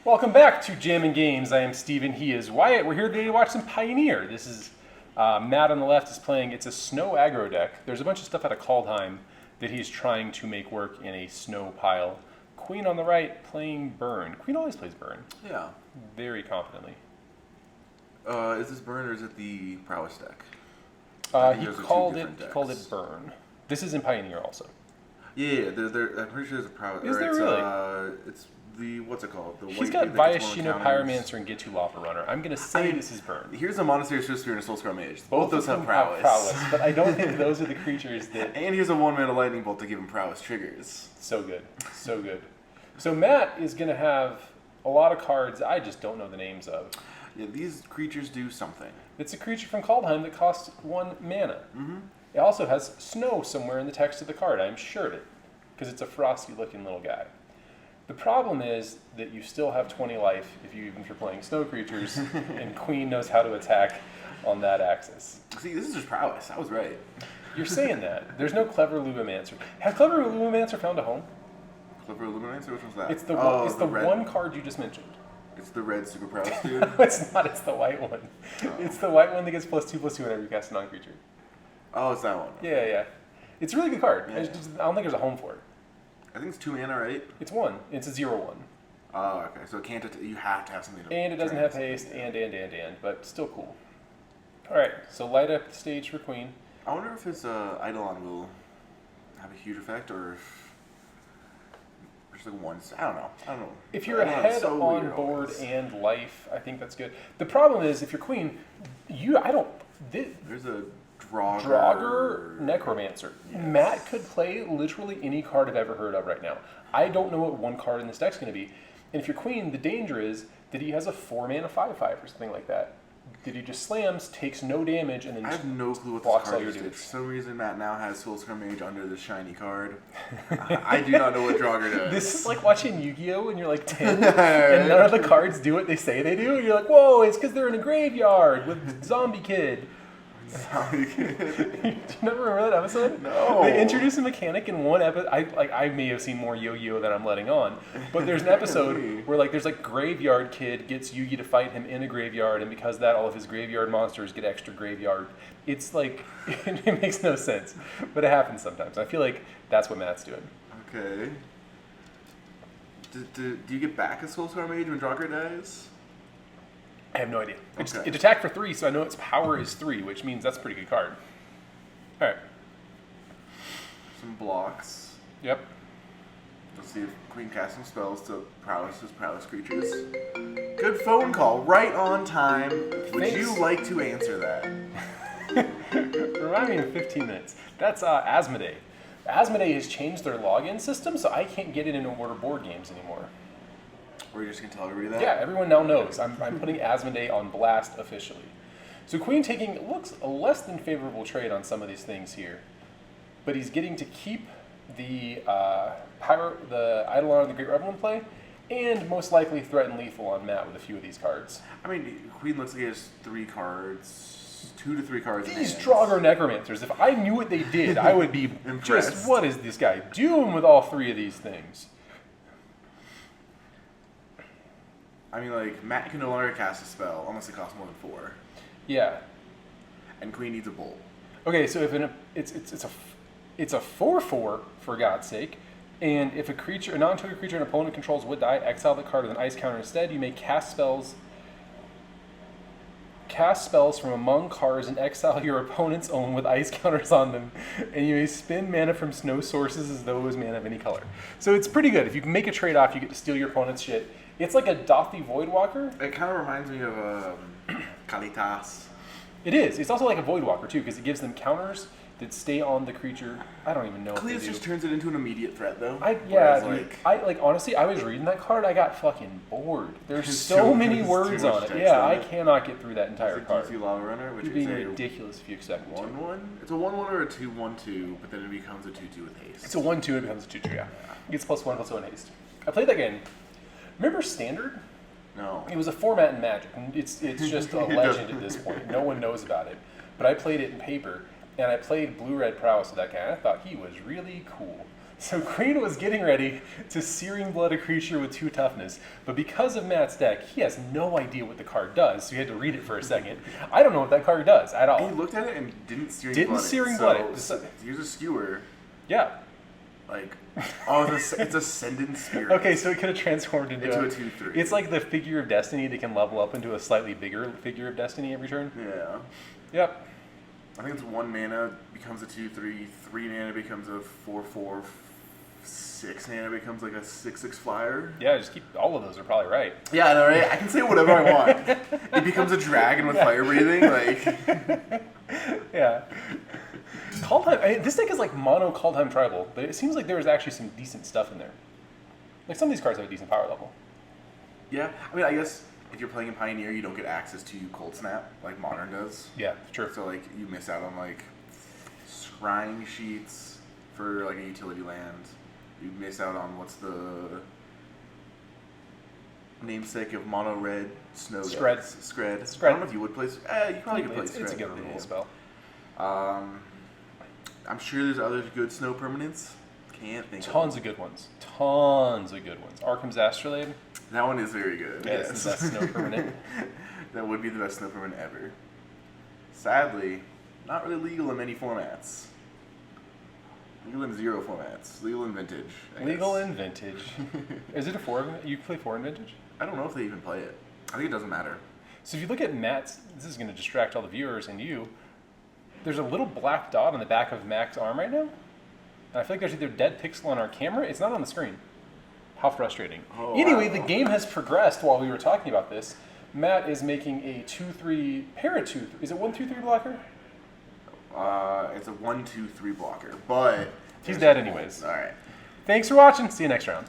Welcome back to Jammin' Games. I am Steven. He is Wyatt. We're here today to watch some Pioneer. This is Matt on the left is playing. It's a snow aggro deck. There's a bunch of stuff out of Kaldheim that he's trying to make work in a snow pile. Queen on the right playing Burn. Queen always plays Burn. Yeah. Very competently. Is this Burn or is it the Prowess deck? He called it Burn. This is in Pioneer also. Yeah, I'm pretty sure there's a Prowess. Is there really? It's the, what's it called? He's got Viashino Pyromancer and Ghitu Lavarunner. I'm going to say this is Burn. Here's a Monastery, Swift and a Skullcrack Mage. Both those have Prowess. But I don't think those are the creatures that... And here's a 1-mana Lightning Bolt to give him Prowess triggers. So good. So good. So Matt is going to have a lot of cards I just don't know the names of. Yeah, these creatures do something. It's a creature from Kaldheim that costs 1 mana. Mm-hmm. It also has snow somewhere in the text of the card. I'm sure of it. Because it's a frosty-looking little guy. The problem is that you still have 20 life if you're playing snow creatures, and Queen knows how to attack on that axis. See, this is just Prowess. I was right. You're saying that. There's no Clever Luvamancer. Has Clever Luvamancer found a home? Clever Luvamancer? Which one's that? It's the one card you just mentioned. It's the red super Prowess dude? No, it's not. It's the white one. Oh. It's the white one that gets +2/+2 whenever you cast a non-creature. Oh, it's that one. Yeah. It's a really good card. Yeah. I don't think there's a home for it. I think it's 2 mana, right? It's 1. It's a 0/1. Oh, okay. So it can't. You have to have something to. And it doesn't have haste, and, but still cool. All right, so light up the stage for Queen. I wonder if his Eidolon will have a huge effect, or if there's like one. I don't know. If you're ahead on board and life, I think that's good. The problem is, if you're Queen, there's a Draugr Necromancer. Yes. Matt could play literally any card I've ever heard of right now. I don't know what one card in this deck's going to be. And if you're Queen, the danger is that he has a 4-mana 5/5 or something like that. That he just slams, takes no damage, and then I have no clue what blocks this card all is. your dudes. For some reason, Matt now has Skullcrack Mage under the shiny card. I do not know what Draugr does. This is like watching Yu-Gi-Oh! When you're like 10, and none of the cards do what they say they do. And you're like, whoa, it's because they're in a graveyard with Zombie Kid. Zombie Kid. Do you never remember that episode? No. They introduced a mechanic in one episode. I may have seen more Yo-Yo than I'm letting on, but there's an episode where there's Graveyard Kid gets Yugi to fight him in a graveyard, and because of that, all of his graveyard monsters get extra graveyard. It's like it makes no sense, but it happens sometimes. I feel like that's what Matt's doing. Okay. Do you get back a Skullcrack Mage when Draugr dies? I have no idea. Okay. It attacked for 3, so I know its power is 3, which means that's a pretty good card. All right. Some blocks. Yep. Let's see if Queen casts some spells to Prowess creatures. Good phone call, right on time. Would you like to answer that? Remind me in 15 minutes. That's Asmodee. Asmodee has changed their login system, so I can't get it into order board games anymore. Or you're just going to tell everybody that? Yeah, everyone now knows. I'm putting Asmodee on blast officially. So Queen taking looks a less than favorable trade on some of these things here. But he's getting to keep the Eidolon and the Great Revel in play, and most likely threaten lethal on Matt with a few of these cards. I mean, Queen looks like he has 3 cards, 2 to 3 cards. These Draugr Necromancers, if I knew what they did, I would be impressed. Just, what is this guy doing with all 3 of these things? I mean, Matt can no longer cast a spell unless it costs more than 4. Yeah. And Queen needs a bolt. Okay, so if it's a 4/4 for God's sake, and if a non-token creature an opponent controls would die, exile the card with an ice counter instead. You may cast spells from among cards and exile your opponent's own with ice counters on them, and you may spend mana from snow sources as though it was mana of any color. So it's pretty good. If you can make a trade-off, you get to steal your opponent's shit. It's like a Dothy Voidwalker. It kind of reminds me of Kalitas. It is. It's also like a Voidwalker, too, because it gives them counters that stay on the creature. I don't even know if they do. Kalitas just turns it into an immediate threat, though. Honestly, I was reading that card, I got fucking bored. There's so many words on it. Yeah, I cannot get through that entire card. Ghitu Lavarunner, which is being ridiculous if you accept 1/1. It's a 1/1 or a 2/1/2, but then it becomes a 2/2 with haste. It's a 1/2 and it becomes a 2/2. Yeah, it gets +1/+1 haste. I played that game. Remember Standard? No. It was a format in Magic. It's just a legend at this point. No one knows about it. But I played it in paper, and I played Blue-Red Prowess with that guy, and I thought he was really cool. So Queen was getting ready to Searing Blood a creature with 2 toughness, but because of Matt's deck, he has no idea what the card does, so he had to read it for a second. I don't know what that card does at all. He looked at it and didn't Searing Blood it. So here's a Skewer. Yeah. Like, it's Ascendant Spirit. Okay, so it could have transformed into a 2/3. It's like the Figure of Destiny that can level up into a slightly bigger Figure of Destiny every turn. Yeah. Yep. I think it's 1 mana becomes a 2/3, 3 mana becomes a 4/4, 6 mana becomes like a 6/6 flyer. Yeah, just keep all of those are probably right. Yeah, I know, right? I can say whatever I want. It becomes a dragon with fire breathing, like. Yeah. Kaldheim. This deck is like mono Kaldheim tribal, but it seems like there was actually some decent stuff in there. Like some of these cards have a decent power level. Yeah, I mean, I guess if you're playing in Pioneer, you don't get access to Cold Snap like Modern does. Yeah, true. So like you miss out on like scrying sheets for like a utility land. You miss out on what's the namesake of mono red snow Skred. decks? Skred. Skred. I don't know if you would play. You probably could play Skred. It's a good removal spell. I'm sure there's other good snow permanents. Can't think. Tons of good ones. Tons of good ones. Arkham's Astrolabe. That one is very good. Yeah, it's the best snow permanent. That would be the best snow permanent ever. Sadly, not really legal in many formats. Legal in 0 formats. Legal in Vintage. Legal in Vintage. Is it a 4? You play 4 in Vintage? I don't know if they even play it. I think it doesn't matter. So if you look at Matt's, this is going to distract all the viewers and you. There's a little black dot on the back of Mac's arm right now. And I feel like there's either dead pixel on our camera. It's not on the screen. How frustrating. Oh, anyway, wow. The game has progressed while we were talking about this. Matt is making a 2/3 Parrot 2. Is it 1/2/3 blocker? It's a 1/2/3 blocker, but He's dead anyways. All right. Thanks for watching. See you next round.